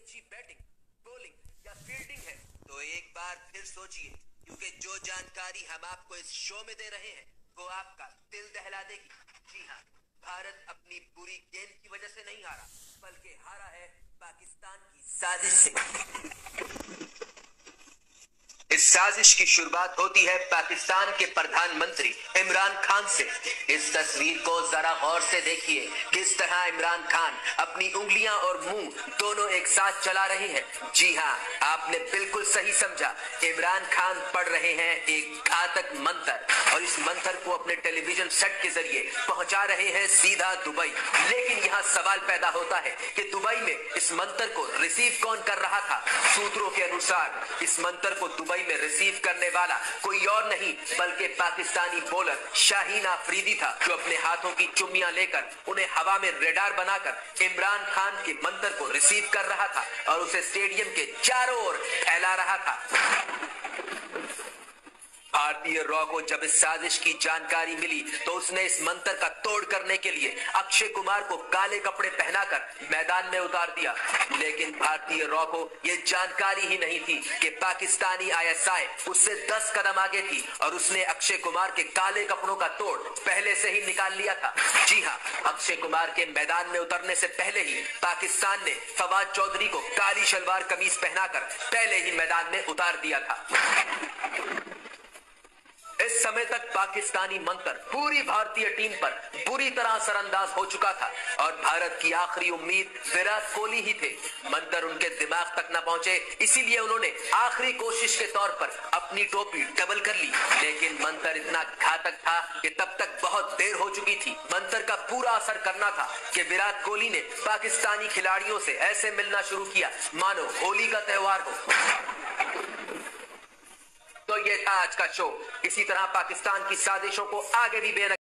अच्छी batting, bowling या fielding है तो एक बार फिर सोचिए, क्योंकि जो जानकारी हम आपको इस शो में दे रहे हैं वो आपका दिल दहला देगी। जी हाँ, भारत अपनी बुरी गेंद की वजह से नहीं हारा, बल्कि हारा है पाकिस्तान की साजिश से। इस साजिश की शुरुआत होती है पाकिस्तान के प्रधानमंत्री इमरान खान से। इस तस्वीर को जरा गौर से देखिए, किस तरह इमरान खान अपनी उंगलियां और मुंह दोनों एक साथ चला रहे हैं। जी हाँ, आपने बिल्कुल सही समझा, इमरान खान पढ़ रहे हैं एक घातक मंत्र, और इस मंत्र को अपने टेलीविजन सेट के जरिए पहुंचा रहे हैं सीधा दुबई। लेकिन यहाँ सवाल पैदा होता है कि दुबई में इस मंत्र को रिसीव कौन कर रहा था। सूत्रों के अनुसार इस मंत्र को दुबई में रिसीव करने वाला कोई और नहीं बल्कि पाकिस्तानी बॉलर शाहीन आफरीदी था, जो अपने हाथों की चुम्मियां लेकर उन्हें हवा में रेडार बनाकर इमरान खान के मंत्र को रिसीव कर रहा था और उसे स्टेडियम के चारों ओर फैला रहा था। भारतीय रॉ को जब इस साजिश की जानकारी मिली तो उसने इस मंत्र का तोड़ करने के लिए अक्षय कुमार को काले कपड़े पहनाकर मैदान में उतार दिया। लेकिन भारतीय रॉ को यह जानकारी ही नहीं थी कि पाकिस्तानी आईएसआई उससे 10 कदम आगे थी और उसने अक्षय कुमार के काले कपड़ों का तोड़ पहले से ही निकाल लिया था। जी हाँ, अक्षय कुमार के मैदान में उतरने से पहले ही पाकिस्तान ने फवाद चौधरी को काली शलवार कमीज पहनाकर पहले ही मैदान में उतार दिया था। इस समय तक पाकिस्तानी मंत्र पूरी भारतीय टीम पर बुरी तरह असरअंदाज हो चुका था और भारत की आखिरी उम्मीद विराट कोहली ही थे। मंत्र उनके दिमाग तक न पहुंचे, इसीलिए उन्होंने आखिरी कोशिश के तौर पर अपनी टोपी डबल कर ली। लेकिन मंत्र इतना घातक था कि तब तक बहुत देर हो चुकी थी। मंत्र का पूरा असर करना था कि विराट कोहली ने पाकिस्तानी खिलाड़ियों से ऐसे मिलना शुरू किया मानो होली का त्योहार हो। तो ये था आज का शो। इसी तरह पाकिस्तान की साजिशों को आगे भी बेनकाब